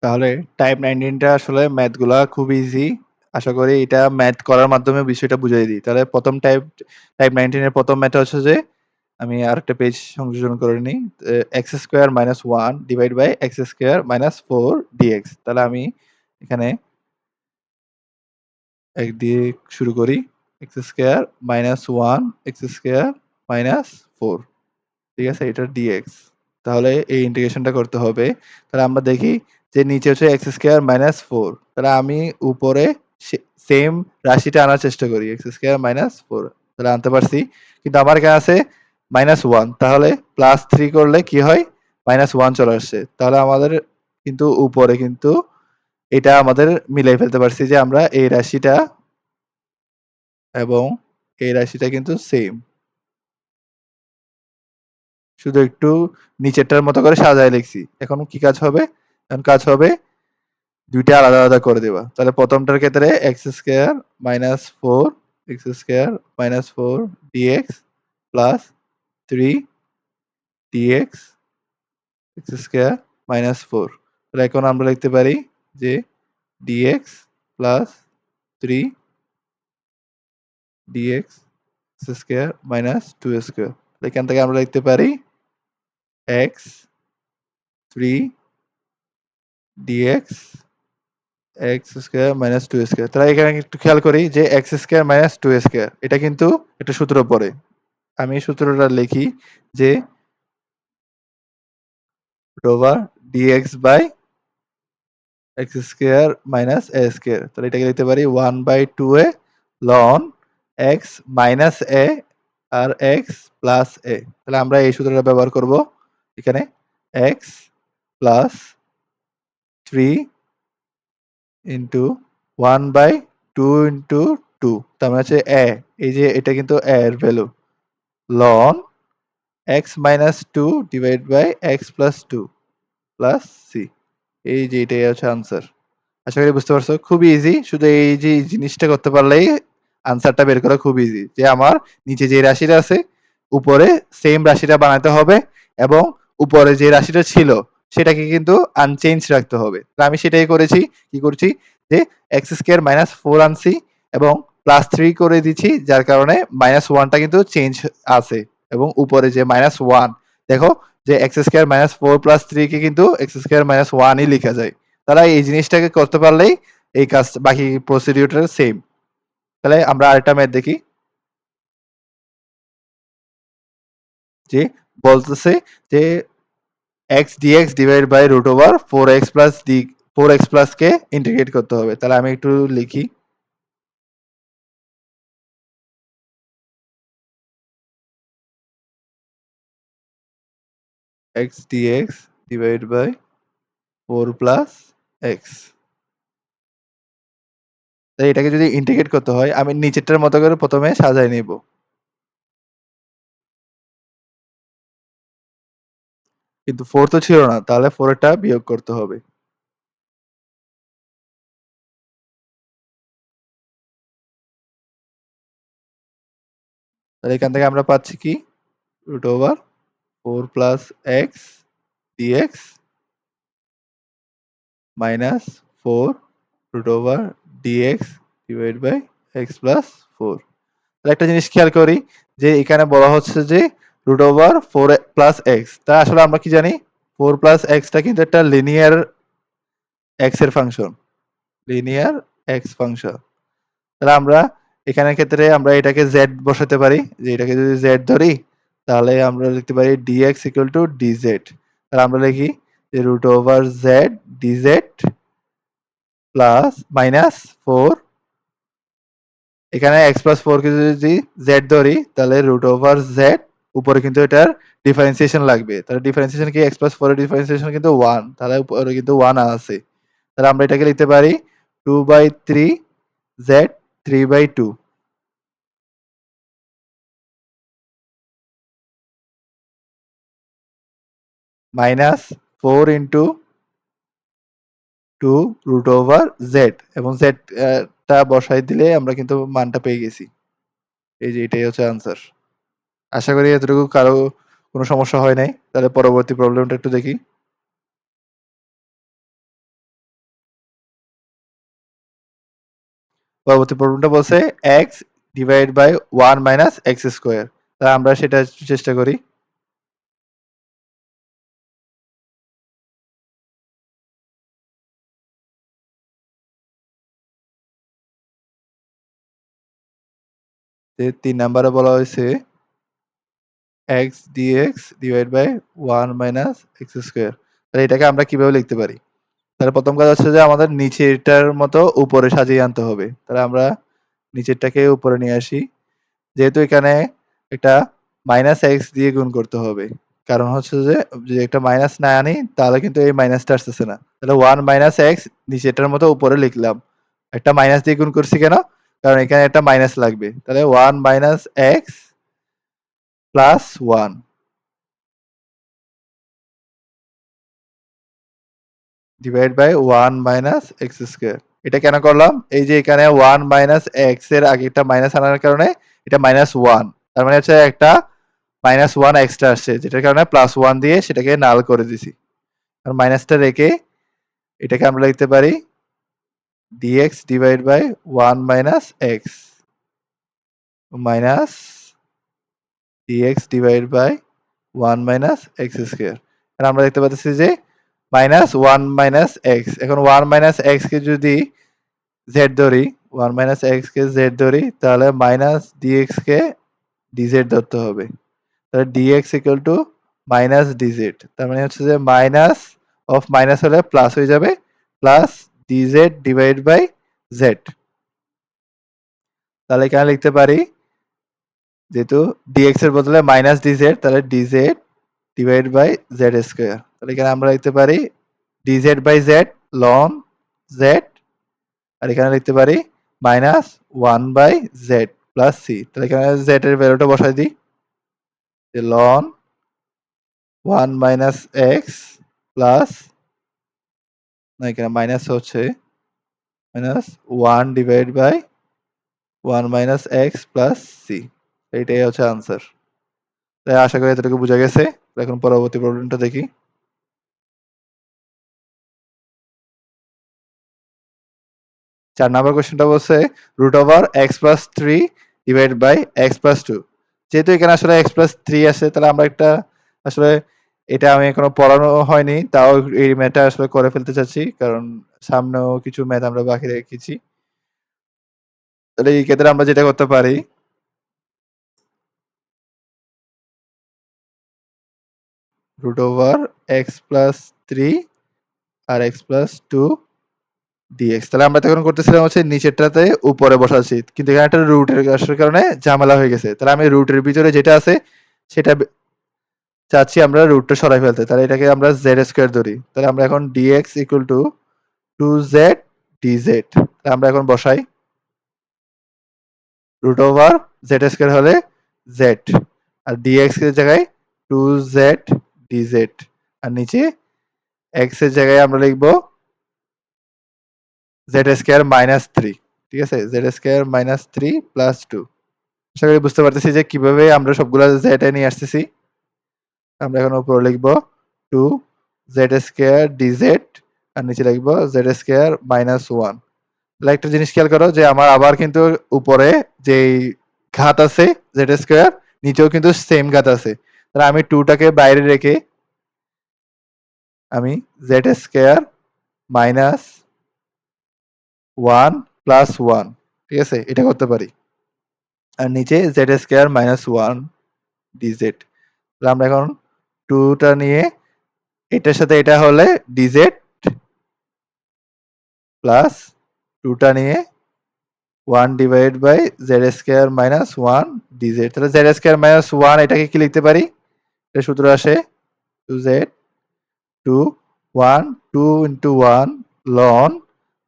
তাহলে টাইপ 19 টা আসলে ম্যাথগুলা খুব ইজি। আশা করি এটা ম্যাথ করার মাধ্যমে বিষয়টা বুঝাই দিই। তাহলে ১ম টাইপ 19 এর ১ম ম্যাথটা হচ্ছে যে আমি আরেকটা পেজ সংযোজন করে নিই। x² - 1 divide by x² - 4 dx. তাহলে আমি এখানে ১ দিয়ে শুরু করি। x² - 1 x² - 4 ঠিক আছে? এটা ডিএক্স। তাহলে এই ইন্টিগ্রেশনটা করতে হবে। তাহলে আমরা দেখি যে নিচে হচ্ছে x² - 4 তাহলে আমি উপরে সে সেম রাশিটা আনার চেষ্টা করি। x² - 4 তাহলে আনতে পারছি। কিন্তু আমার এখানে আছে -1 তাহলে +3 করলে কি হয়? -1 চলে আসছে। তাহলে আমাদের কিন্তু উপরে কিন্তু এটা আমাদের মিলাই ফেলতে পারছি যে আমরা এই রাশিটা এবং এই রাশিটা কিন্তু সেম। শুধু একটু নিচেরটার মতো করে সাজায় লিখছি। এখন কি কাজ হবে? এখন কাজ হবে ২ টা আলাদা, আলাদা করে দেওয়া। তাহলে ১ম টার ক্ষেত্রে x² - 4 x² - 4 dx plus 3 dx x² - 4 তাহলে এখন আমরা লিখতে পারি যে dx প্লাস 3 dx x² - 2 এখান থেকে আমরা লিখতে পারি x 3 dx x² - 2 তাহলে এখানে একটু খেয়াল করি যে x² - 2 এটা কিন্তু একটা সূত্র পড়ে। আমি সূত্রটা লিখি যে rover dx by x² - a² তাহলে এটাকে লিখতে পারি 1/2a ln x minus a আর x প্লাস a তাহলে আমরা এই সূত্রটা ব্যবহার করব এখানে x প্লাস 3 ইনটু 1/2 ইনটু 2 তার মানে হচ্ছে a এই যে এটা কিন্তু a এর value ln x minus 2 divide by x plus 2 plus c এই যে এটাই হচ্ছে আনসার। আশা করি বুঝতে পারছো। খুবই ইজি। শুধু এই যে এই জিনিসটা করতে পারলেই আনসারটা বের করা খুব ইজি। যে আমার নিচে যে রাশিটা আছে উপরে সেম রাশিটা বানাতে হবে এবং উপরে যে রাশিটা ছিল সেটাকে কিন্তু আনচেঞ্জ রাখতে হবে। তো আমি সেটাই করেছি। কি করছি যে x² - 4 আনছি এবং +3 করে দিচ্ছি যার কারণে -1 টা কিন্তু চেঞ্জ আছে এবং উপরে যে -1 দেখো যে x² - 4 + 3 কে কিন্তু x² - 1 ই লিখা যায়। তাহলে এই জিনিসটাকে করতে পারলেই এই কাজ বাকি প্রসিডিউরটা সেম। তাহলে আমরা আরেকটা ম্যাথ দেখি যে বলতেছে যে x dx divide by root over 4x plus কে ইন্টিগ্রেট করতে হবে। তাহলে আমি একটু লিখি x dx divide by 4 plus x তাই এটাকে যদি ইন্টিগ্রেট করতে হয় আমি নিচেরটার মতো করে প্রথমে সাজায় নিব। কিন্তু 4 তো ছিল না তাহলে 4 টা বিয়োগ করতে হবে। তাহলে এখান থেকে আমরা পাচ্ছি কি root over 4 plus x dx minus 4 root over dx divided by x plus 4 তাহলে একটা জিনিস খেয়াল করি যে এখানে বলা হচ্ছে যে root over 4 plus x তা আসলে আমরা কি জানি 4 plus x টা কিন্তু একটা লিনিয়ার x এর ফাংশন লিনিয়ার x ফাংশন তাহলে আমরা এখানের ক্ষেত্রে আমরা এটাকে z বসাতে পারি যে এটাকে যদি z ধরি তাহলে আমরা লিখতে পারি dx equal to dz তাহলে আমরা লিখি যে root over z dz plus minus 4 এখানে x প্লাস 4 কে যদি z ধরি তাহলে রুট ওভার z উপরে কিন্তু এটার ডিফারেন্সিয়েশন লাগবে তাহলে ডিফারেন্সিয়েশন কি x প্লাস 4 এর ডিফারেন্সিয়েশন কিন্তু 1 তাহলে উপরে কিন্তু 1 আছে তাহলে আমরা এটাকে লিখতে পারি 2/3 z 3/2 minus 4 into 2 root over z এবং z টা বসাই দিলে আমরা কিন্তু মানটা পেয়ে গেছি এই যে এটাই হচ্ছে আনসার আশা করি এতটুকু কারো কোনো সমস্যা হয় নাই তাহলে পরবর্তী প্রবলেমটা একটু দেখি পরবর্তী প্রবলেমটা বলছে x divide by 1 minus x square. তাহলে আমরা সেটা চেষ্টা করি। যে ৩ নাম্বারে বলা হয়েছে x dx divide by 1 minus x square. তাহলে এটাকে আমরা কিভাবে লিখতে পারি? তাহলে প্রথম কাজ হচ্ছে যে আমাদের নিচেরটার মতো উপরে সাজিয়ে আনতে হবে। তাহলে আমরা নিচেরটাকে উপরে নিয়ে আসি। যেহেতু এখানে একটা মাইনাস এক্স দিয়ে গুণ করতে হবে। কারণ হচ্ছে যে যদি একটা মাইনাস না আনি তাহলে কিন্তু এই মাইনাসটা আসতেছে না। তাহলে 1 মাইনাস এক্স নিচেরটার মতো উপরে লিখলাম। একটা মাইনাস দিয়ে গুণ করছি কেন? কারণ এখানে একটা মাইনাস লাগবে। তাহলে 1 minus X plus 1 divide by 1 minus x square. এটা কেন করলাম? এই যে এখানে 1 মাইনাস এক্স এর আগে একটা মাইনাস আনার কারণে এটা মাইনাস 1। তার মানে হচ্ছে একটা মাইনাস 1 এক্সট্রা আসছে যেটার কারণে প্লাস 1 দিয়ে সেটাকে নাল করে দিছি। আর মাইনাসটা রেখে এটাকে আমরা লিখতে পারি dx divide by 1 minus x minus dx divide by 1 minus x square. আর আমরা দেখতে পাচ্ছি যে মাইনাস 1 মাইনাস এক্স। এখন 1 মাইনাস এক্স কে যদি z ধরি, 1 মাইনাস এক্স কে z ধরি তাহলে মাইনাস dx কে dz ধরতে হবে। তাহলে dx equal to minus dz। তার মানে হচ্ছে যে মাইনাস অফ মাইনাস হলে প্লাস হয়ে যাবে plus dz divide by z। তাহলে এখানে লিখতে পারি যেহেতু dx এর বদলে মাইনাস dz তাহলে dz divide by z square. তাহলে এখানে আমরা লিখতে পারি dz বাই z লন z আর এখানে লিখতে পারি minus 1 by z plus c। তাহলে এখানে z এর ভ্যালুটা বসাই দিই। যে লন 1 মাইনাস x প্লাস না এখানে মাইনাস হচ্ছে minus 1 divide by 1 minus X plus C. এইটাই হচ্ছে আনসার। তাই আশা করি এতটুকু বোঝা গেছে। এখন পরবর্তী প্রবলেমটা দেখি। ৪ নাম্বার কোয়েশ্চেনটা বলছে √x+3 ডিভাইড বাই x+2। যেহেতু এখানে আসলে x+3 আছে তাহলে আমরা একটা আসলে এটা আমি এখনো পড়ানো হয়নি। তাও এই ম্যাথটা আসলে করে ফেলতে চাচ্ছি। কারণ সামনেও কিছু ম্যাথ আমরা বাকি রেখেছি। তাহলে এই ক্ষেত্রে আমরা যেটা করতে পারি √x+3 আর x+2 dx। তাহলে আমরা তখন করতেছিলাম হচ্ছে নিচেরটাতে উপরে বসাচ্ছি। কিন্তু এখানে একটা রুটের আসার কারণে ঝামেলা হয়ে গেছে। তাহলে আমি রুটের ভিতরে যেটা আছে সেটা চাচ্ছি আমরা রুটটা সরাই ফেলতে। তাহলে এটাকে আমরা z স্কয়ার ধরি। তাহলে আমরা এখন dx equal two 2z dz। তাহলে আমরা এখন বসাই √z স্কয়ার হলে z আর dx এর জায়গায় 2z dz আর নিচে x এর জায়গায় আমরা লিখব z স্কয়ার মাইনাস 3। ঠিক আছে? z square minus 3 plus 2। আশা করি বুঝতে পারতেছি যে কিভাবে আমরা সবগুলা z এ নিয়ে আসতেছি। আমরা এখন উপরে লিখব 2z স্কয়ার dz আর নিচে লিখব z স্কয়ার মাইনাস 1। তাহলে একটা জিনিস খেয়াল করো যে আমার আবার কিন্তু উপরে যেই ঘাত আছে z স্কয়ার নিচেও কিন্তু সেম ঘাত আছে। তাহলে আমি 2 টাকে বাইরে রেখে আমি z স্কয়ার মাইনাস 1 প্লাস 1 ঠিক আছে? এটা করতে পারি। আর নিচে z স্কয়ার মাইনাস 1 dz। তাহলে আমরা এখন 2 টা নিয়ে এটার সাথে এটা হলে dz প্লাস 2 টা নিয়ে 1 divide by z square minus 1 dz। তাহলে z স্কয়ার মাইনাস 1 এটাকে কি লিখতে পারি? এটা সূত্র আসে 2z 2 1 2 into 1 ln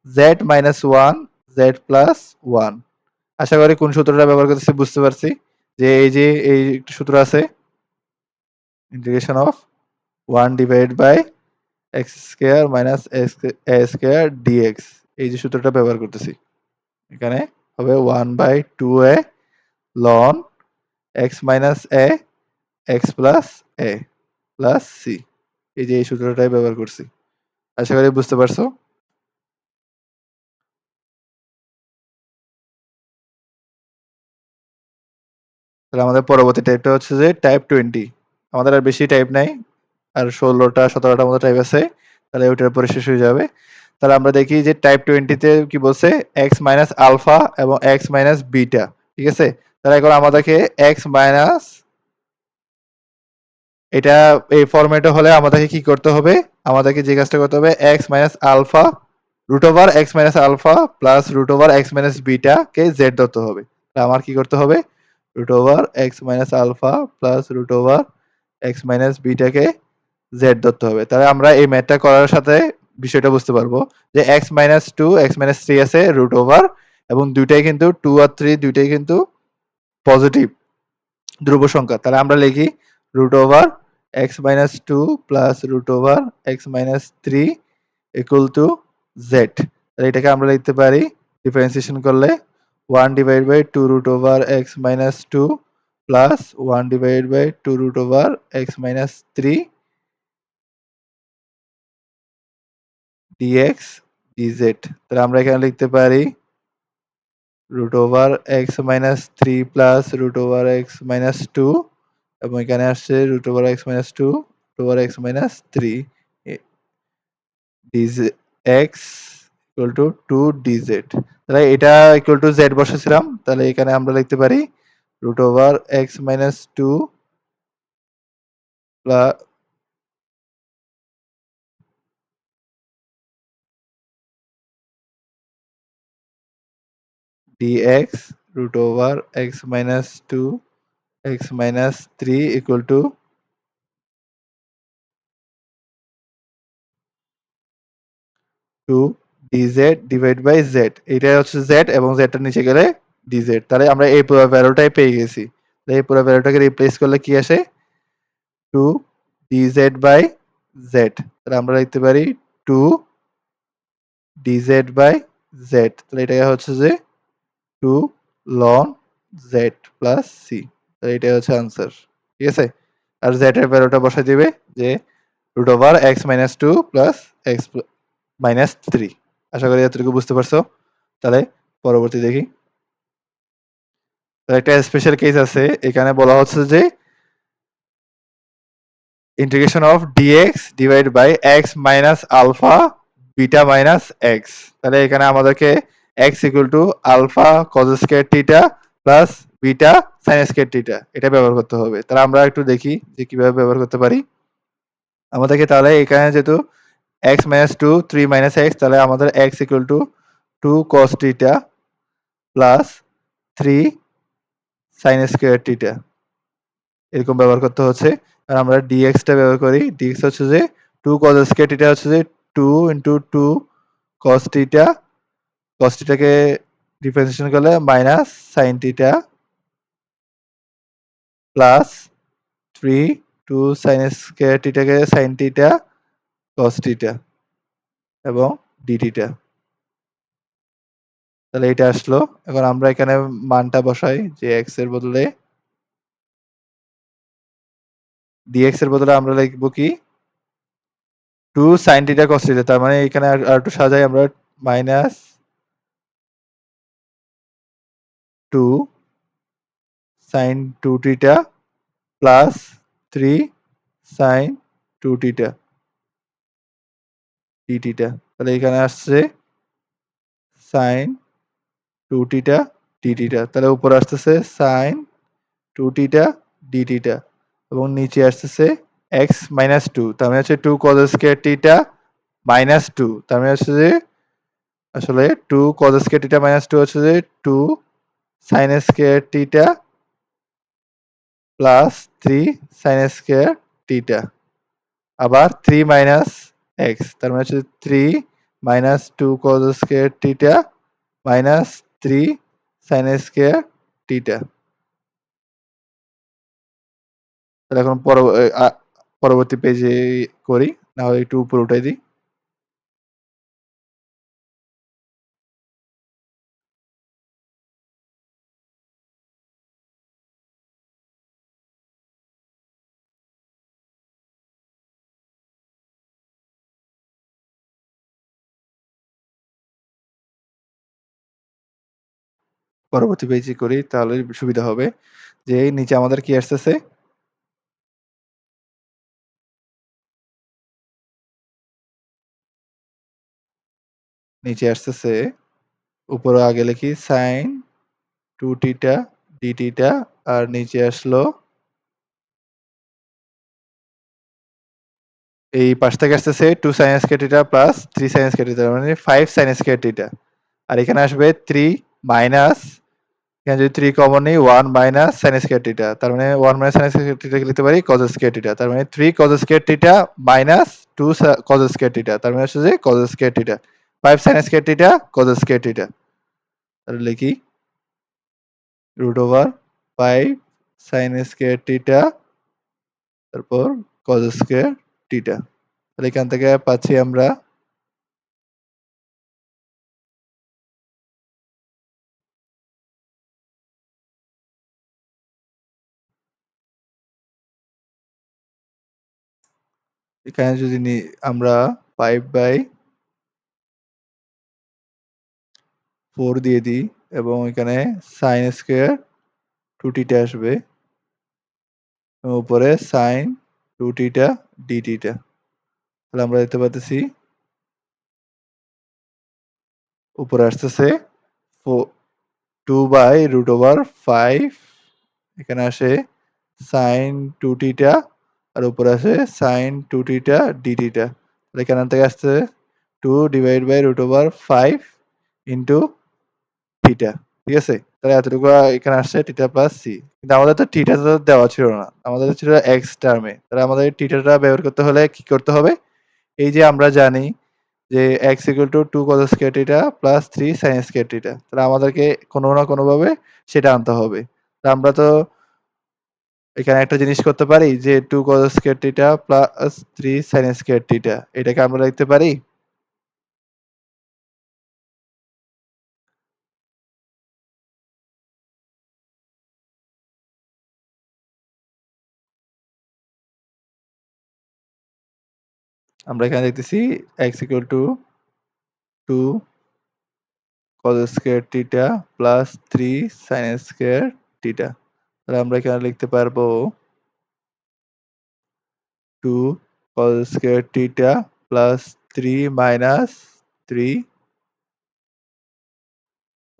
z minus 1 z plus 1। আশা করি কোন সূত্রটা ব্যবহার করতেছি বুঝতে পারছি। যে এই যে এই একটা সূত্র আছে integration of 1 divide by x square minus a square dx। এই যে সূত্রটা ব্যবহার করতেছি। এখানে হবে 1/2a ln x minus a x plus a plus c। এই যে এই সূত্রটাই ব্যবহার করছি। আশা করি বুঝতে পারছো। তাহলে আমাদের পরবর্তী টাইপটা হচ্ছে যে টাইপ 20। আমাদের আর বেশি টাইপ নাই। আর 16টা 17টার মতো টাইপ আছে। তাহলে ওইটার পরে শেষ হয়ে যাবে। তাহলে আমরা দেখি যে টাইপ 20 তে কি বলছে x মাইনাস আলফা এবং x মাইনাস বিটা। ঠিক আছে? তাহলে এখন আমাদেরকে x মাইনাস এটা এই ফরম্যাটে হলে আমাদেরকে কি করতে হবে? আমাদেরকে যে কাজটা করতে হবে x minus alpha root over x minus alpha plus root over x minus beta কে z ধরতে হবে। তাহলে আমার কি করতে হবে? Root over x minus alpha plus root over x minus beta কে z ধরতে হবে। তাহলে আমরা এই ম্যাথটা করার সাথে বিষয়টা বুঝতে পারবো যে x মাইনাস 2 x মাইনাস 3 আছে রুট ওভার এবং দুইটাই কিন্তু 2 আর 3 দুইটাই কিন্তু পজিটিভ ধ্রুব সংখ্যা। তাহলে আমরা লিখি root over x minus 2 plus root over x minus 3 equal to z। তাহলে এটাকে আমরা লিখতে পারি ডিফারেন্সিয়েশন করলে 1 divide by 2 root over x minus 2 plus 1 divide by 2 root over x minus 3 dx dz। তাহলে আমরা এখানে লিখতে পারি root over x minus 3 plus root over x minus 2 এবং এখানে আসছে root over x minus 2 root over x minus 3 dx equal to 2 dz। তাহলে এটা ইকুয়াল টু z বসাছিলাম। তাহলে এখানে আমরা লিখতে পারি root over x minus 2 plus dx root over x minus 2 x minus 3 equal to 2 dz divide by z। এটাই হচ্ছে z এবং z টা নিচে গেলে dz। তাহলে আমরা এই পুরো ভ্যালুটাই পেয়ে গেছি। এই পুরো ভ্যালুটাকে রিপ্লেস করলে কি আসে? 2 dz বাই z। তাহলে আমরা লিখতে পারি 2 dz বাই z। তাহলে এটা হচ্ছে যে 2 ln z প্লাস c। তাহলে এটাই হচ্ছে আনসার। ঠিক আছে? আর z এর ভ্যালুটা বসাই দিবে যে root over x minus 2 plus x minus 3। আশা করি এতটুকু বুঝতে পারছো। তাহলে পরবর্তী দেখি। তো একটা স্পেশাল কেস আছে। এখানে বলা হচ্ছে যে integration of dx divide by x minus alpha beta minus x। তাহলে এখানে আমাদেরকে x equal to alpha cos square theta plus beta sin square theta এটা ব্যবহার করতে হবে। তাহলে আমরা একটু দেখি যে কিভাবে ব্যবহার করতে পারি। আমাদেরকে তাহলে এখানে যেহেতু x minus 2 3 minus x তাহলে আমাদের x equal to 2 cos theta plus 3 sin square theta এরকম ব্যবহার করতে হচ্ছে। আর আমরা dx টা ব্যবহার করি। dx হচ্ছে যে 2 cos square theta হচ্ছে যে 2 into 2 cos theta cos theta কে ডিফারেন্সিয়েশন করলে minus sin theta plus 3 2 sin square theta কে sin theta cos theta এবং d theta। তাহলে এটা আসলো। এখন আমরা এখানে মানটা বসাই যে x এর বদলে dx এর বদলে আমরা লিখব কি 2 sin theta cos theta। তার মানে এখানে আরেকটু সাজাই আমরা minus 2 sin 2 theta plus 3 sin 2 theta d theta। তাহলে এখানে আসছে sin 2 theta d theta। তাহলে উপরে আসতেছে sin 2 theta d theta এবং নিচে আসতেছে x minus 2 তার মানে হচ্ছে 2 cos square theta minus 2 তার মানে হচ্ছে যে আসলে 2 cos square theta minus 2 হচ্ছে যে 2 sin square theta plus 3 sin square theta আবার 3 minus x তার মানে হচ্ছে 3 minus 2 cos square theta minus 3 sin square theta। তাহলে এখন পরবর্তী পেজে করি না হয় একটু উপরে উঠাই দিই। পরবর্তী পেজে করি তাহলে সুবিধা হবে। যে নিচে আমাদের কি আসতেছে? নিচে আসতেছে উপরে আগে লিখি sin 2 থিটা d থিটা আর নিচে আসলো এই পাশ থেকে আসতেছে 2 sin square theta plus 3 sin square theta মানে 5 sin স্কয়ার থিটা। আর এখানে আসবে 3 মাইনাস এখানে যদি 3 কমন নেই 1 মাইনাস sin স্কয়ার থিটা। তার মানে 1 মাইনাস sin স্কয়ার থিটা লিখতে পারি cos স্কয়ার থিটা। তার মানে 3 cos square theta minus 2 cos square theta. তার মানে হচ্ছে যে cos square theta. 5 sin square theta cos square theta. তাহলে লিখি √5 sin স্কয়ার থিটা তারপর cos স্কয়ার থিটা। তাহলে এখান থেকে পাচ্ছি আমরা এখানে যদি আমরা 5/4 দিয়ে দিই এবং এখানে sin স্কয়ার 2 থিটা আসবে এবং উপরে sin 2 থিটা d থিটা। তাহলে আমরা দেখতে পাচ্তেছি উপরে আসতেছে ফো 2/√5 এখানে আসে sin 2 থিটা আর উপরে আসে sin 2 থিটা d থিটা। তাহলে এখান থেকে আসছে 2/√5 ইনটু থিটা। ঠিক আছে? তাহলে এতটুকু এখানে আসছে থিটা প্লাস সি। কিন্তু আমাদের তো থিটা তো দেওয়া ছিল না। আমাদের ছিল এক্স টার্মে। তাহলে আমাদের থিটাটা বের করতে হলে কি করতে হবে? এই যে আমরা জানি যে x equal to 2 cos square theta plus 3 sin square theta তাহলে আমাদেরকে কোনো না কোনোভাবে সেটা আনতে হবে। তো আমরা তো এখানে একটা জিনিস করতে পারি যে 2 cos square theta plus 3 sin square theta এটাকে আমরা লিখতে পারি? আমরা এখানে দেখতেছি x equal to 2 cos square theta plus 3 sin square theta তাহলে আমরা এখানে লিখতে পারবো 2 cos square theta plus 3 minus 3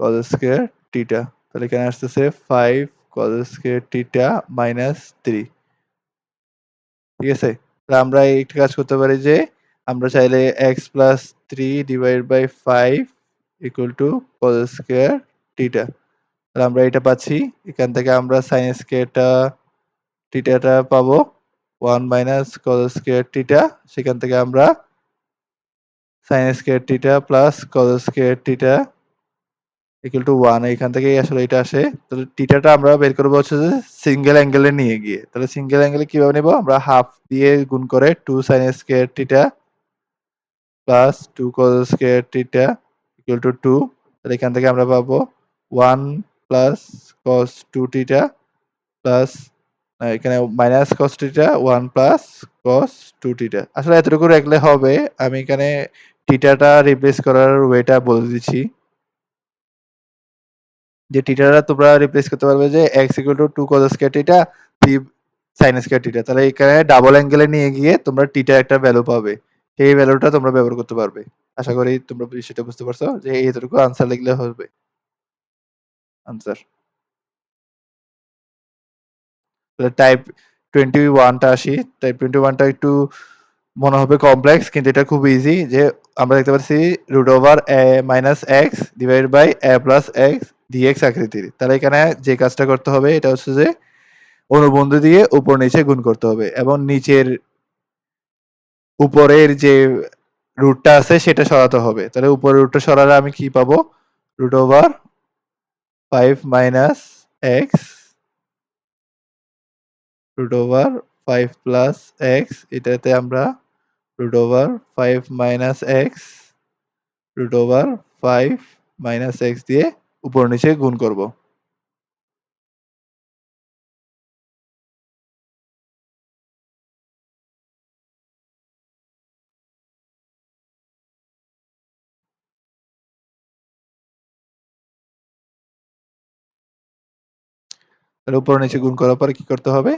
cos square theta. তাহলে এখানে আসতেছে 5 cos স্কয়ার থিটা মাইনাস 3। ঠিক আছে? তাহলে আমরা একটা কাজ করতে পারি যে আমরা চাইলে x plus 3 divide by 5 equal to cos square theta. তাহলে আমরা এটা পাচ্ছি। এখান থেকে আমরা sin স্কয়ারটা থিটাটা পাবো 1 মাইনাস cos স্কয়ার থিটা। সেখান থেকে আমরা sin square theta plus cos square theta equal to 1 এখান থেকেই আসলে এটা আসে। তাহলে থিটাটা আমরা বের করব হচ্ছে যে সিঙ্গেল অ্যাঙ্গেলে নিয়ে গিয়ে। তাহলে সিঙ্গেল অ্যাঙ্গেলে কিভাবে নিব? আমরা হাফ দিয়ে গুণ করে 2 sin square theta plus 2 cos square theta equal to 2 তাহলে এখান থেকে আমরা পাবো 1 প্লাস cos 2 থিটা প্লাস এখানে minus cos theta 1 plus cos 2 theta. আসলে এতটুকু রাখলে হবে। আমি এখানে থিটাটা রিপ্লেস করার ওয়েটা বলে দিচ্ছি। যে থিটাটা তোমরা রিপ্লেস করতে পারবে যে x equal to 2 cos square theta 3 sin square theta তাহলে এখানে ডাবল অ্যাঙ্গেলে নিয়ে গিয়ে তোমরা থিটার একটা ভ্যালু পাবে। সেই ভ্যালুটা তোমরা ব্যবহার করতে পারবে। আশা করি তোমরা বিষয়টা বুঝতে পারছো যে এতটুকু আনসার লিখলে হবে। আনসার। তাহলে টাইপ 21 টা আসি। টাইপ 21 টা একটু মনে হবে কমপ্লেক্স কিন্তু এটা খুব ইজি যে আমরা দেখতে পাচ্ছি √a minus x divided by a plus x dx আকৃতির। তাহলে এখানে যে কাজটা করতে হবে এটা হচ্ছে যে অনুবন্ধ দিয়ে উপর নিচে গুণ করতে হবে এবং নিচের উপরের যে রুটটা আছে সেটা সরাতে হবে। তাহলে উপরের রুটটা সরালে আমি কি পাবো? √5 মাইনাস x √5 প্লাস x এটাতে আমরা √5 মাইনাস x √5 মাইনাস x দিয়ে উপর নিচে গুণ করব। তাহলে উপর নিচে গুণ করার পরে কি করতে হবে?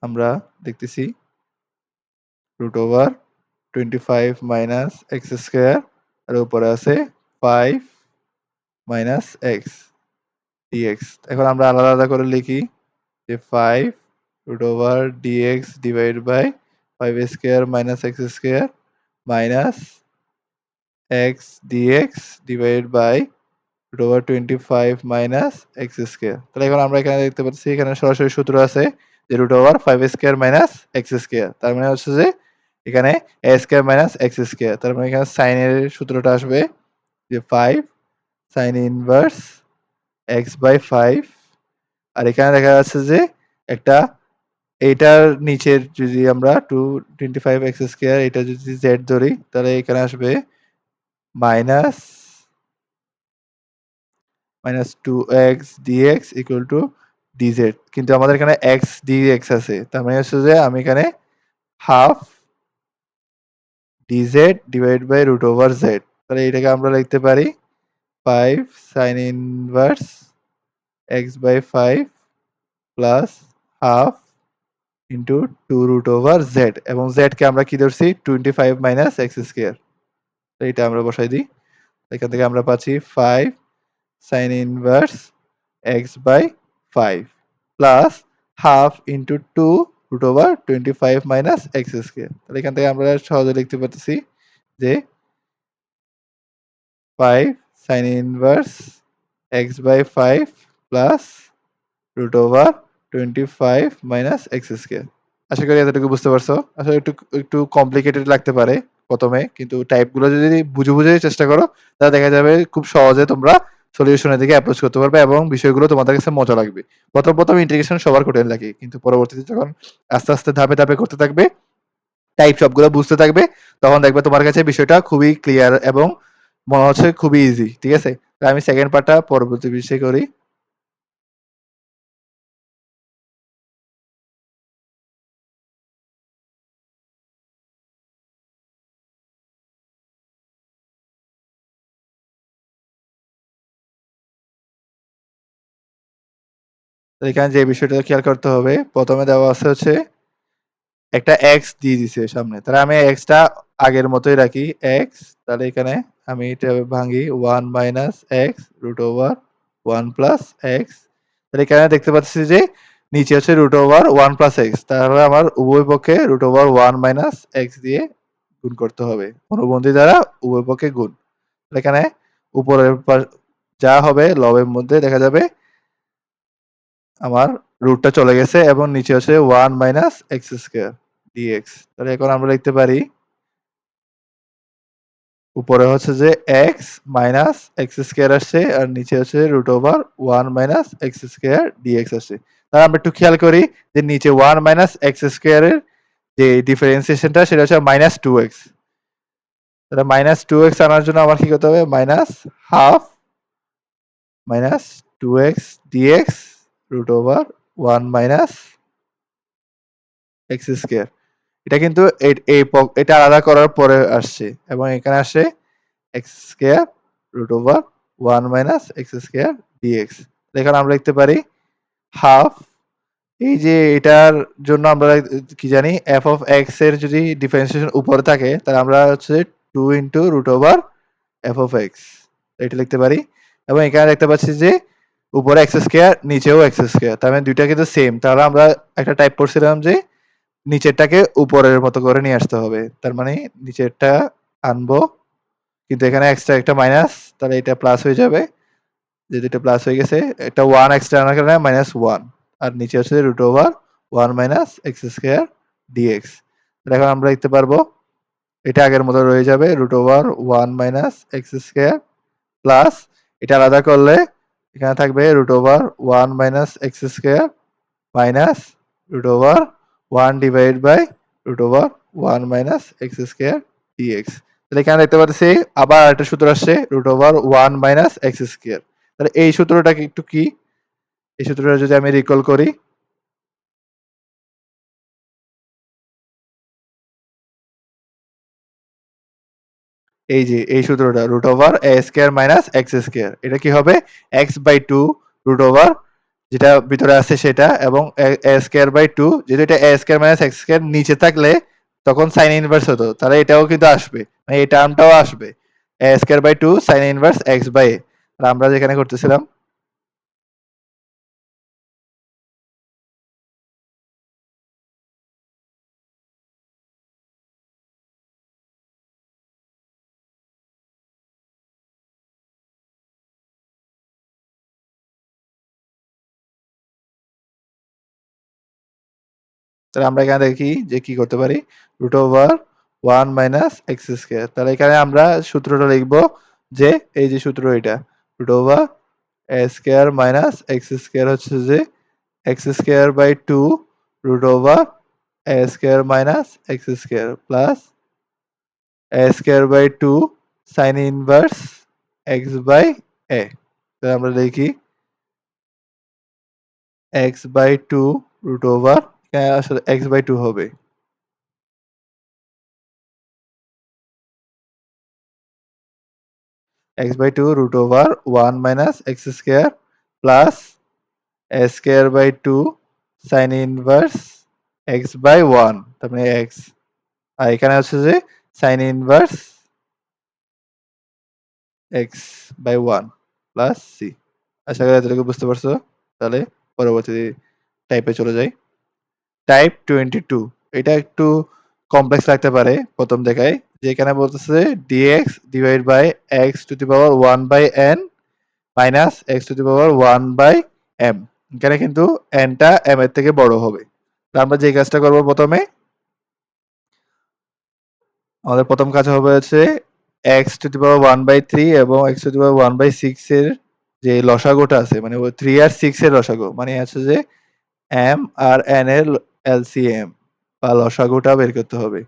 আমরা দেখতেছি √25 মাইনাস এক্স স্কয়ার আর উপরে আছে 5 মাইনাস এক্স ডিএক্স। এখন আমরা আলাদা আলাদা করে লিখি যে 5 dx divide by 5 square minus x square minus x d x divide by √25 minus x square. তাহলে এখন আমরা এখানে দেখতে পাচ্ছি এখানে সরাসরি সূত্র আছে যে √5 স্কয়ার মাইনাস এক্স স্কয়ার। তার মানে হচ্ছে যে এখানে a square minus x square. তার মানে এখানে sin এর সূত্রটা আসবে যে 5 sin ইনভার্স x বাই 5 আর এখানে দেখা যাচ্ছে যে একটা এইটার নিচের যদি আমরা 225 এক্স স্কয়ার এটা যদি z ধরি তাহলে এখানে আসবে minus 2x dx equal two dz কিন্তু আমাদের এখানে x dx আছে তার মানে হচ্ছে যে আমি এখানে half dz divide by √z তাহলে এটাকে আমরা লিখতে পারি 5 sin inverse x by 5 plus half into 2√z এবং z কে আমরা কি ধরছি 25 মাইনাস এক্স স্কয়ার। তো এটা আমরা বসাই দিই। এখান থেকে আমরা পাচ্ছি 5 sin inverse x by 5 plus half into 2√25 minus x square. তাহলে এখান থেকে আমরা সহজে লিখতে পারতেছি যে 5 sin inverse x by 5 plus √25 minus x square. আশা করি এতটুকু বুঝতে পারছো। আসলে একটু একটু কমপ্লিকেটেড লাগতে পারে ১ম এ কিন্তু টাইপ গুলো যদি বুঝে, বুঝে চেষ্টা করো তাহলে দেখা যাবে খুব সহজে তোমরা সলিউশন এর দিকে অ্যাপ্রোচ করতে পারবে এবং বিষয়গুলো তোমাদের কাছে মজা লাগবে। ১ম ইন্টিগ্রেশন সবার কঠিন লাগে। কিন্তু পরবর্তীতে যখন আস্তে, আস্তে ধাপে, ধাপে করতে থাকবে, টাইপ সবগুলো বুঝতে থাকবে, তখন দেখবে তোমার কাছে বিষয়টা খুবই ক্লিয়ার এবং মনে হচ্ছে খুবই ইজি। ঠিক আছে? তো আমি সেকেন্ড পার্টটা পরবর্তী বিষয়ে করি। তো এখানে যে বিষয়টা খেয়াল করতে হবে, ১ম এ দেওয়া আছে হচ্ছে একটা x দিয়ে দিছে সামনে। তাহলে আমি x টা আগের মতই রাখি x তাহলে এখানে আমি এটা ভাঙি 1 minus x root over 1 plus x তাহলে এখানে দেখতে পাচ্ছি যে নিচে হচ্ছে রুট ওভার 1 প্লাস x তাহলে আমার উভয় পক্ষে রুট ওভার 1 মাইনাস x দিয়ে গুণ করতে হবে অনুবন্ধী দ্বারা উভয় পক্ষে গুণ এখানে উপরের যা হবে লবের মধ্যে দেখা যাবে আমার রুটটা চলে গেছে এবং নিচে হচ্ছে 1 মাইনাস এক্স স্কয়ার dx তাহলে এখন আমরা লিখতে পারি উপরে হচ্ছে যে x মাইনাস এক্স স্কয়ার আসছে আর নিচে হচ্ছে root over 1 minus x square dx আসছে তাহলে আমরা একটু খেয়াল করি যে নিচে 1 মাইনাস এক্স স্কয়ারের যে ডিফারেন্সিয়েশনটা সেটা হচ্ছে মাইনাস 2x তাহলে মাইনাস 2x আনার জন্য আমার কি করতে হবে minus half minus 2x dx root over 1 minus x square এটা কিন্তু এটা আলাদা করার পরে আসছে এবং এখানে আসে x square root over 1 minus x square d x এখানে আমরা লিখতে পারি হাফ এই যে এটার জন্য আমরা কি জানি এফ অফ এক্স এর যদি ডিফারেন্সিয়েশন উপরে থাকে তাহলে আমরা হচ্ছে 2 into root over f of x এটা লিখতে পারি এবং এখানে দেখতে পাচ্ছি যে উপরে এক্স স্কয়ার নিচেও এক্স স্কয়ার তার মানে দুইটা কিন্তু সেম তাহলে আমরা একটা টাইপ করছিলাম যে নিচেরটাকে উপরের মতো করে নিয়ে আসতে হবে তার মানে নিচেরটা আনবো কিন্তু এখানে এক্সট্রা একটা মাইনাস তাহলে এটা প্লাস হয়ে যাবে যেহেতু এটা প্লাস হয়ে গেছে একটা 1 এক্সট্রা আনার কারণে মাইনাস 1 আর নিচে হচ্ছে root over 1 minus x square d x এখন আমরা লিখতে পারবো এটা আগের মতো রয়ে যাবে root over 1 minus x square plus এটা আলাদা করলে এখানে থাকবে root over 1 minus x square minus root over 1 divide by root over 1 minus x square d x তাহলে এখানে দেখতে পাচ্ছি আবার একটা সূত্র আসছে root over 1 minus x square তাহলে এই সূত্রটা একটু কি এই সূত্রটা যদি আমি রিকল করি এই যে এই সূত্রটা root over a square minus x square এটা কি হবে x বাই 2 রুট ওভার যেটা ভিতরে আছে সেটা এবং a স্কয়ার বাই 2 যেহেতু এটা a square minus x square নিচে থাকলে তখন সাইন ইনভার্স হতো তাহলে এটাও কিন্তু আসবে মানে এই টার্মটাও আসবে a square by 2 sine inverse x by a আর আমরা যেখানে করতেছিলাম তাহলে আমরা এখানে দেখি যে কি করতে পারি root over 1 minus x square তাহলে এখানে আমরা সূত্রটা লিখব যে এই যে সূত্র এটা root over a square minus x square হচ্ছে যে x square by 2 root over a square minus x square plus a square by 2 sine inverse x by a তাহলে আমরা লিখি x বাই 2 রুট ওভার আসলে x বাই 2 হবে x by 2 root over 1 minus x square plus a square by 2 sin inverse x by 1 তার মানে x আর এখানে হচ্ছে যে sin inverse x by 1 plus c আশা করি এতটুকু বুঝতে পারছো তাহলে পরবর্তী টাইপে চলে যাই টাইপ 22 এটা একটু কমপ্লেক্স লাগতে পারে প্রথম দেখায় যে এখানে বলতেছে dx divide by x to the power 1 by n minus x to the power 1 by m এখানে কিন্তু n টা m এর থেকে বড় হবে তো আমরা যে কাজটা করব প্রথমে আমাদের প্রথম কাজ হবে হচ্ছে x to the power 1 by 3 এবং x to the power 1 by 6 এর যে লসাগুটা আছে মানে ওই 3 আর 6 এর লসাগু মানে আছে যে m আর n এর এলসিএম বা লসাগুটা বের করতে হবে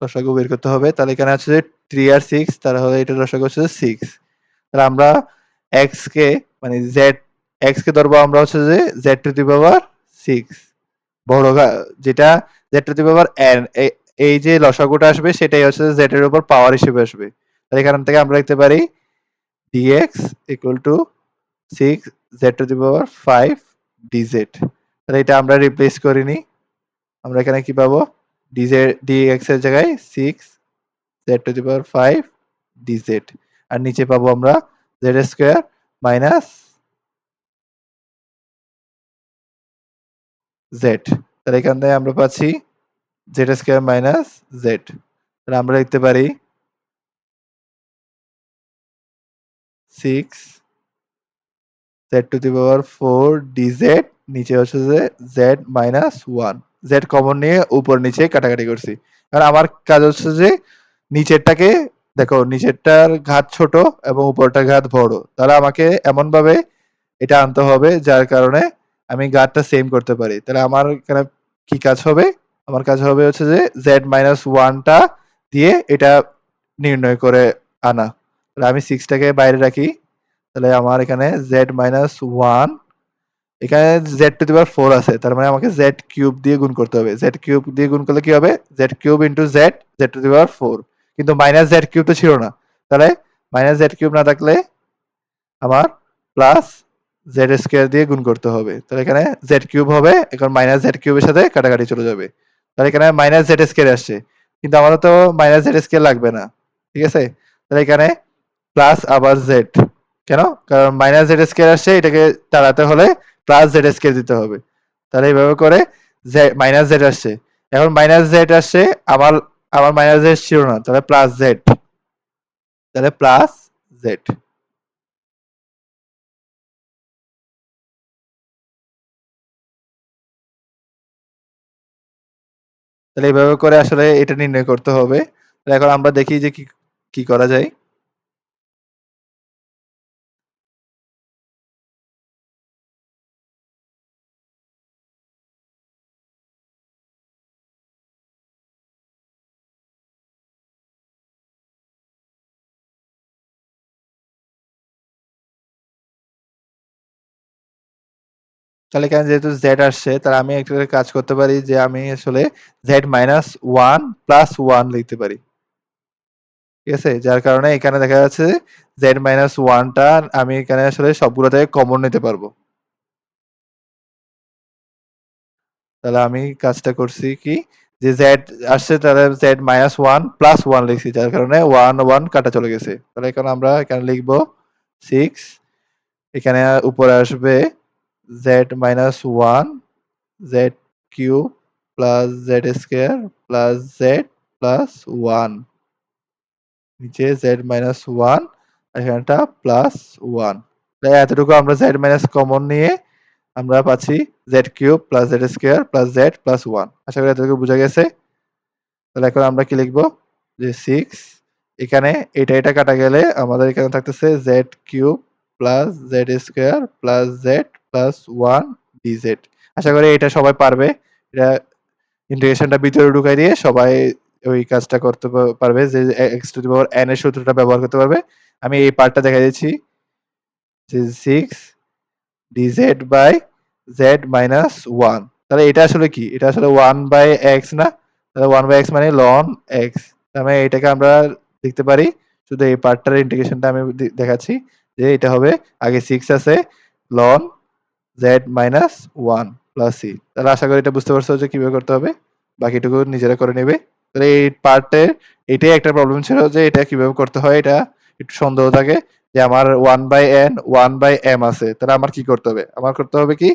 লসাগু বের করতে হবে তাহলে এখানে আছে যে 3 আর 6 তাহলে এটার লসাগু হচ্ছে 6 তাহলে আমরা x কে মানে z x কে ধরবো আমরা হচ্ছে যে z টু দি পাওয়ার 6 বড় যেটা z to the power n এই যে লসাগুটা আসবে সেটাই হচ্ছে z এর উপর পাওয়ার হিসেবে আসবে তাহলে এখান থেকে আমরা লিখতে পারি dx equal to 6 z to the power 5 dz তাহলে এটা আমরা রিপ্লেস করে নিই আমরা এখানে কি পাবো dx এর জায়গায় 6 z to the power 5 dz আর নিচে পাবো আমরা z স্কয়ার মাইনাস z তাহলে এখান থেকে আমরা পাচ্ছি z স্কয়ার মাইনাস z তাহলে আমরা লিখতে পারি 6 z to the power 4 dz নিচে হচ্ছে যে z মাইনাস 1 z কমন নিয়ে উপর নিচে কাটাকাটি করছি আর আমার কাজ হচ্ছে যে নিচেরটাকে দেখো নিচেরটার ঘাত ছোট এবং উপরটার ঘাত বড় তাহলে আমাকে এমন ভাবে এটা আনতে হবে যার কারণে আমি ঘাতটা সেম করতে পারি তাহলে আমার এখানে কি কাজ হবে আমার কাজ হবে হচ্ছে যে z মাইনাস 1 টা দিয়ে এটা নির্ণয় করে আনা তাহলে আমি 6 টাকে বাইরে রাখি তাহলে আমার এখানে z মাইনাস 1 এখানে z টু দি পাওয়ার 4 আছে তার মানে আমাকে z কিউব দিয়ে গুণ করতে হবে z কিউব দিয়ে গুণ করলে কি হবে z cube into z to the power 4 কিন্তু মাইনাস z কিউব তো ছিল না তাহলে মাইনাস z কিউব না থাকলে আমার প্লাস z স্কয়ার দিয়ে গুণ করতে হবে তাহলে এখানে z কিউব হবে এখন মাইনাস z কিউবের সাথে কাটাকাটি চলে যাবে তাহলে এখানে মাইনাস z স্কয়ার আসছে কিন্তু আমাদের তো মাইনাস z স্কয়ার লাগবে না ঠিক আছে তাহলে এখানে প্লাস আবার z কেন কারণ মাইনাস z স্কয়ার আসছে এটাকে তাড়াতে হলে প্লাস z স্কয়ার দিতে হবে তাহলে এইভাবে করে z মাইনাস z আসছে এখন মাইনাস z আসছে আমার আমার মাইনাস z ছিল না তাহলে প্লাস z তাহলে প্লাস z তাহলে এইভাবে করে আসলে এটা নির্ণয় করতে হবে এখন আমরা দেখি যে কি কি করা যায় তাহলে এখানে যেহেতু z আসছে তাহলে আমি একটা কাজ করতে পারি যে আমি আসলে z মাইনাস 1 প্লাস 1 লিখতে পারি ঠিক আছে? যার কারণে এখানে দেখা যাচ্ছে z-1 টা আমি এখানে আসলে সবগুলো থেকে কমন নিতে পারবো। তাহলে আমি কাজটা করছি কি যে z আসছে তাহলে z-1 প্লাস 1 লিখছি। যার কারণে 1, 1 কাটা চলে গেছে। তাহলে এখন আমরা এখানে লিখবো 6 এখানে উপরে আসবে z-1 z cube plus z square plus z plus 1 নিচে z-1 আর এখানটা প্লাস 1 তাই এতটুকু আমরা z মাইনাস কমন নিয়ে আমরা পাচ্ছি z cube plus z square plus z plus 1 আশা করি এতটুকু বোঝা গেছে। তাহলে এখন আমরা কি লিখবো যে 6 এখানে এটা কাটা গেলে আমাদের এখানে থাকতেছে z cube plus z square plus z plus 1 dz। আশা করি এটা সবাই পারবে। এটা ইন্টিগ্রেশনটা ভিতরে ঢুকাই দিয়ে সবাই ওই কাজটা করতে পারবে যে x to the power n এর সূত্রটা ব্যবহার করতে পারবে। আমি এই পার্টটা দেখাই দিচ্ছি যে 6 dz বাই z মাইনাস 1 তাহলে এটা আসলে কি? এটা আসলে 1 বাই x না? তাহলে 1 বাই x মানে ln x। তার মানে এটাকে আমরা লিখতে পারি শুধু এই পার্টটার ইন্টিগ্রেশনটা আমি দেখাচ্ছি যে এটা হবে আগে 6 আছে ln z minus 1 plus c। তাহলে আশা করি এটা বুঝতে পারছো যে কিভাবে করতে হবে। বাকিটুকু নিজেরা করে নেবে। তাহলে এই পার্টের এটাই একটা প্রবলেম ছিল যে এটা কিভাবে করতে হয় এটা একটু সন্দেহ থাকে যে আমার 1 বাই n 1 বাই m আছে। তাহলে আমার কি করতে হবে? আমার করতে হবে কি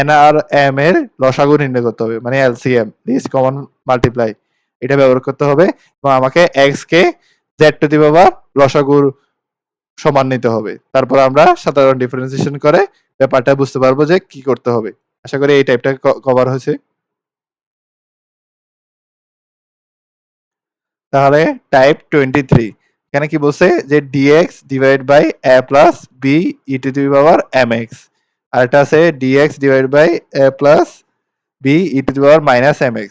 n আর m এর লসাগু নির্ণয় করতে হবে। মানে LCM লিস্ট কমন মাল্টিপ্লাই এটা ব্যবহার করতে হবে এবং আমাকে x কে z টু দি পাওয়ার লসাগুর সমান নিতে হবে। তারপর আমরা সাধারণ ডিফারেন্সিয়েশন করে ব্যাপারটা বুঝতে পারবো যে কি করতে হবে। আশা করি এই টাইপটা কভার হয়েছে। তাহলে টাইপ 23 এখানে কি বলছে যে dx divide by a plus b e to the power mx আর এটা আছে dx divide by a plus b e to the power minus mx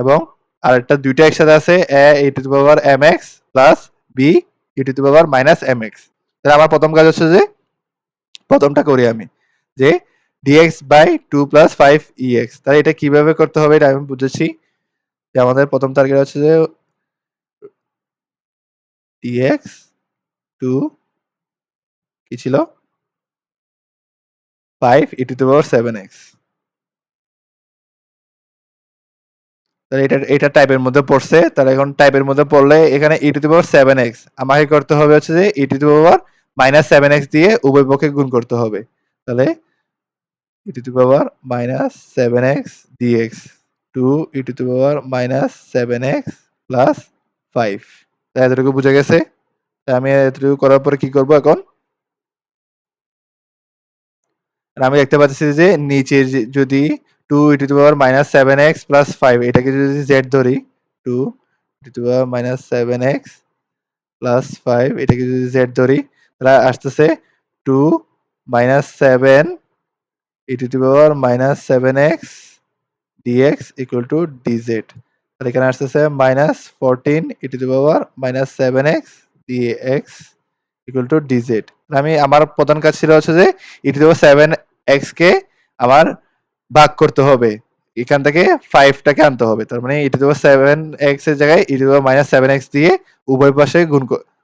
এবং আরেকটা দুইটা একসাথে আছে a e to the power mx plus b e to the power minus mx। তাহলে আমার প্রথম কাজ হচ্ছে যে প্রথমটা করি আমি যে dx বাই 2 প্লাস 5 ex তাহলে এটা কিভাবে করতে হবে এটা আমি বুঝেছি যে আমাদের প্রথম টার্গেট হচ্ছে যে dx 2 কি ছিল 5 e to the power 7x তাহলে এটা টাইপের মধ্যে পড়ছে তাহলে এখন টাইপের মধ্যে পড়লে এখানে e to the power 7x আমাকে করতে হবে হচ্ছে যে e to the power minus 7x দিয়ে উভয় পক্ষে গুণ করতে হবে তাহলে e to the power minus 7x dx 2 e to the power minus 7x plus 5 তাই এতটুকু বুঝে গেছে তাই আমি এতটুকু করার পরে কি করব এখন আর আমি দেখতে পাচ্ছি যে নিচে যদি 2 e to the power minus 7x plus 5 এটাকে যদি z ধরি 2 e to the power minus 7x plus 5 এটাকে যদি z ধরি তাহলে আসতেছে 2 minus 7 e to the power minus 7x dx equal to dz তাহলে এখানে আসতেছে minus 14 e to the power minus 7x dx equal to dz আমি আমার প্রধান কাজ ছিল হচ্ছে যে e to the power 7x কে আমার ভাগ করতে হবে এখান থেকে 5 টাকে আনতে হবে তার মানে e to the power 7x এর জায়গায় e to the power minus 7x দিয়ে উভয় পাশে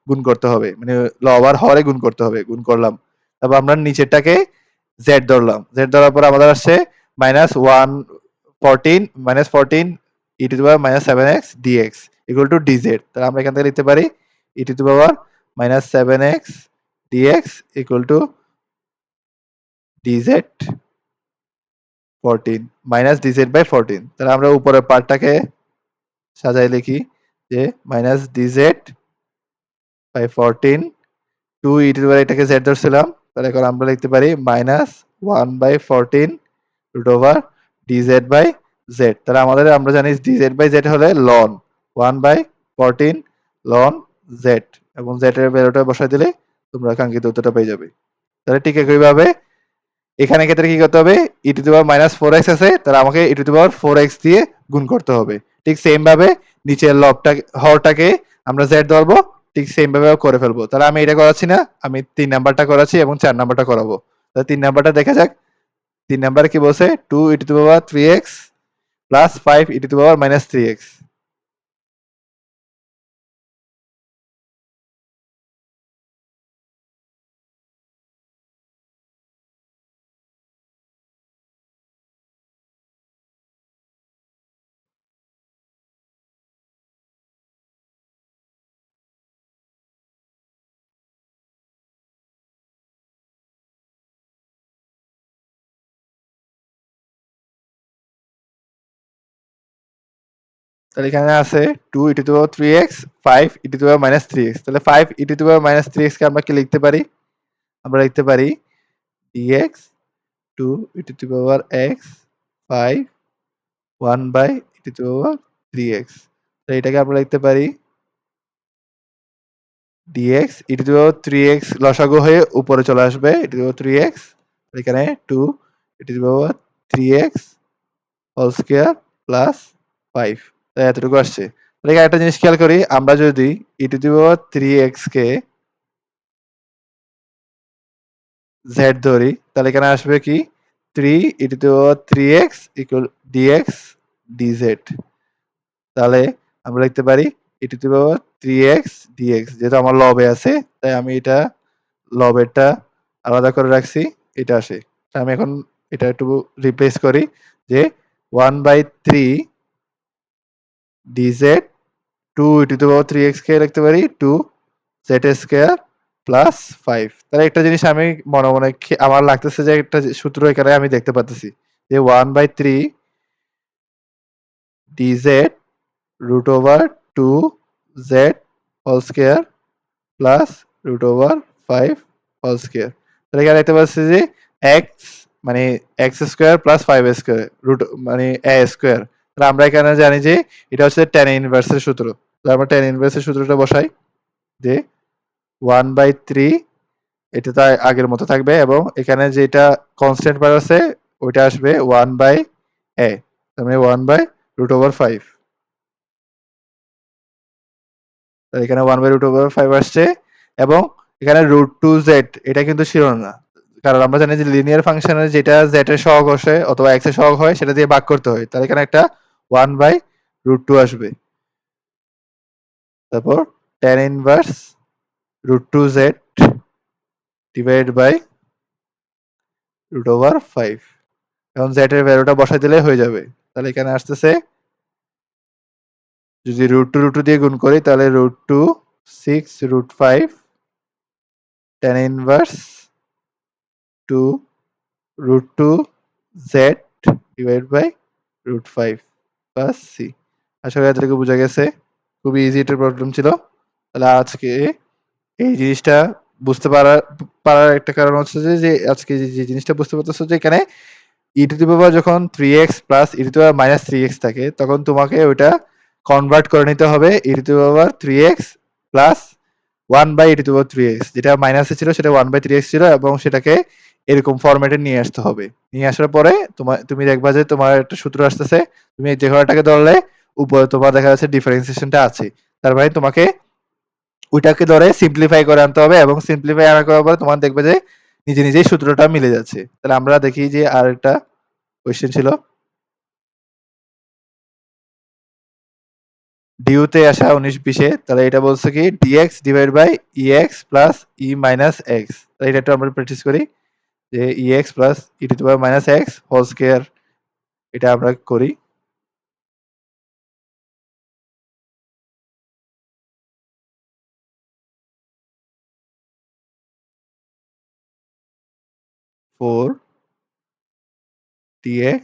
গুণ করতে হবে মানে লব আর হরে গুণ করতে হবে গুণ করলাম তারপর আমরা নিচেরটাকে z ধরলাম z ধরার পর আমাদের আসছে minus 14 e to the power minus 7x dx equal to dz তাহলে আমরা এখান থেকে লিখতে পারি e to the power minus 7x dx equal to dz 14 minus dz by 14 তাহলে আমরা উপরের পার্টটাকে সাজাই লিখি যে minus dz by 14 2 e to the power এটাকে z ধরছিলাম তাহলে এখন আমরা লিখতে পারি minus 1 by 14 root over dz by z তাহলে আমাদের আমরা জানি dz বাই z হলে ln 1 বাই 14 ln z এবং z এর ভ্যালুটা বসাই দিলে তোমরা কাঙ্ক্ষিত উত্তরটা পেয়ে যাবে তাহলে ঠিক একইভাবে এখানে ক্ষেত্রে কি করতে হবে e to the power minus 4x আছে তাহলে আমাকে e to the power 4x দিয়ে গুণ করতে হবে ঠিক সেম ভাবে নিচের লবটা হরটাকে আমরা z ধরবো ঠিক সেম ভাবে করে ফেলবো তাহলে আমি এটা করাচ্ছি না আমি 3 নাম্বারটা করাচ্ছি এবং 4 নাম্বারটা করাবো তাহলে 3 নাম্বারটা দেখা যাক 3 নাম্বারে কি বলছে 2 e to the power 3x plus 5 e to the power minus 3x তাহলে এখানে আছে 2 e to the power 3x 5 e to the power minus 3x তাহলে 5 e to the power minus 3x কে আমরা কি লিখতে পারি? আমরা লিখতে পারি dx 2 e to the power x 5 1 by e to the power 3x তো এটাকে আমরা লিখতে পারি dx e to the power 3x লসাগু হয়ে উপরে চলে আসবে e to the power 3x এখানে 2 e to the power 3x whole square plus 5 তাই এতটুকু আসছে। তাহলে এখানে একটা জিনিস খেয়াল করি আমরা যদি e to the power 3x K z ধরি তাহলে এখানে আসবে কি 3 e to the power 3x equal dx dz তাহলে আমরা লিখতে পারি e to the power 3x dx যেহেতু আমার লবে আছে তাই আমি এটা লবেরটা আলাদা করে রাখছি এটা আসে আমি এখন এটা একটু রিপ্লেস করি যে 1/3 dz 2 e to the power 3x কে লিখতে পারি 2 z স্কয়ার প্লাস 5 তাহলে একটা জিনিস আমি মনে মনে আমার লাগতেছে যে একটা সূত্র এখানে আমি দেখতে পাচ্ছি যে 1/3 dz root over 2 z whole square plus root over 5 whole square তাহলে এখানে দেখতে পাচ্ছি যে x মানে x square plus 5 square root মানে a স্কয়ার তাহলে আমরা এখানে জানি যে এটা হচ্ছে tan ইনভার্স এর সূত্র তাহলে আমরা tan ইনভার্স এর সূত্রটা বসাই যে 1/3 এটা তো আগের মতো থাকবে এবং এখানে যেটা কনস্ট্যান্ট বার আছে ওইটা আসবে 1/a তার মানে 1/√5 তাহলে এখানে 1/√5 আসছে এবং এখানে √2z এটা কিন্তু ছিল না কারণ আমরা জানি যে লিনিয়ার ফাংশনের যেটা z এর সহগ আসে অথবা x এর সহগ হয় সেটা দিয়ে ভাগ করতে হয় তাহলে এখানে একটা 1/√2 আসবে তারপর tan inverse √2z divided by √5 এখন z এর ভ্যালুটা বসাই দিলে হয়ে যাবে তাহলে এখানে আসতেছে যদি √2 দিয়ে গুণ করি তাহলে √2 6√5 tan inverse 2 √2 z divide by √5 plus c আশা করি এতটুকু বোঝা গেছে খুবই ইজি একটা প্রবলেম ছিল তাহলে আজকে এই জিনিসটা বুঝতে পারার একটা কারণ হচ্ছে যে আজকে যে জিনিসটা বুঝতে পারতেছো যে এখানে e to the power যখন 3x plus e to the power minus 3x থাকে তখন তোমাকে ওইটা কনভার্ট করে নিতে হবে e to the power 3x plus 1 by e to the power 3x যেটা মাইনাসে ছিল সেটা 1/3x ছিল এবং সেটাকে এরকম ফরম্যাটে নিয়ে আসতে হবে নিয়ে আসার পরে তুমি দেখবা যে তোমার একটা সূত্র আসতেছে তুমি যে ঘরটাকে ধরলে উপরে তোমার দেখা যাচ্ছে ডিফারেন্সিয়েশনটা আছে তার মানে তোমাকে ওইটাকে ধরে সিম্পলিফাই করে আনতে হবে এবং সিম্পলিফাই আনার পরে তোমার দেখবে যে নিজে নিজেই সূত্রটা মিলে যাচ্ছে তাহলে আমরা দেখি যে আরেকটা কোশ্চেন ছিল ডিউ তে আসা 19-20 তাহলে এটা বলছে কি dx divide by ex plus e minus x তাহলে এটা একটু আমরা প্র্যাকটিস করি যে ex plus e to the power minus x whole square এটা আমরা করি for dx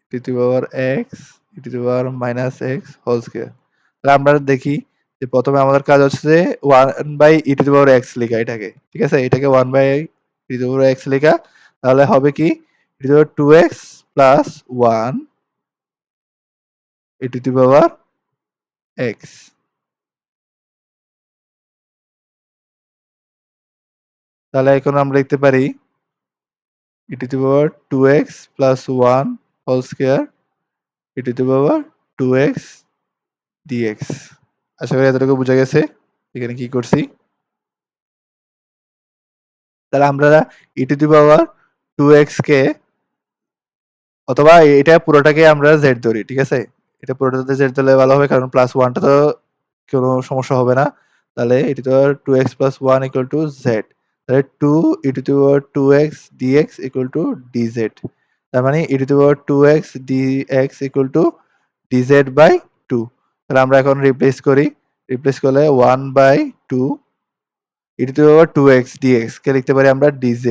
e to the power x e to the power minus x whole square তাহলে আমরা দেখি যে প্রথমে আমাদের কাজ হচ্ছে যে 1 by e to the power x লেখা এটাকে ঠিক আছে এটাকে 1 by e to the power x লেখা তাহলে হবে কি e to the power 2x plus 1 e to the power x তাহলে এখন আমরা লিখতে পারি e to the power 2x plus 1 whole square e to the power 2x dx আশা করি এতটুকু বোঝা গেছে এখানে কি করছি তাহলে আমরা e to the power 2x কে অথবা এটা পুরোটাকে আমরা z ধরি ঠিক আছে এটা পুরোটাতে z ধরলে ভালো হবে কারণ প্লাস 1টা তো কোনো সমস্যা হবে না তাহলে e to the power 2x plus 1 equal to z তাহলে 2 e to the power 2x dx equal to dz তার মানে e to the power 2x dx equal to dz by 2 তাহলে আমরা এখন রিপ্লেস করলে 1 by 2 e to the power 2x dx কে লিখতে পারি আমরা dz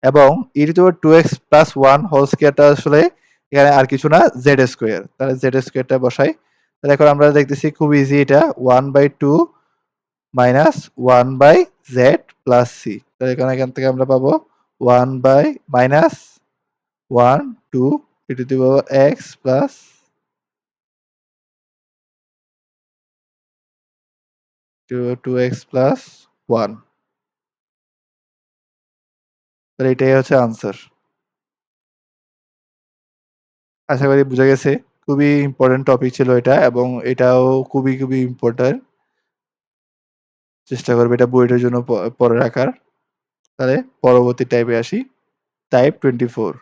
এবং e to the power 2x plus 1 whole স্কয়ারটা আসলে এখানে আর কিছু না z স্কয়ার তাহলে z স্কয়ারটা বসাই তাহলে এখন আমরা দেখতেছি খুব ইজি এটা 1/2 মাইনাস 1/z প্লাস c। তাহলে এখান থেকে আমরা পাবো 1 by minus 1 2 e to the power x plus 2x plus 1। তাহলে এটাই হচ্ছে আনসার। আশা করি বুঝা গেছে। খুবই ইম্পোর্টেন্ট টপিক ছিল এটা এবং এটাও খুবই ইম্পোর্টেন্ট। চেষ্টা করবে এটা বুয়েটের জন্য পড়ে রাখার। তাহলে পরবর্তী টাইপে আসি। টাইপ 24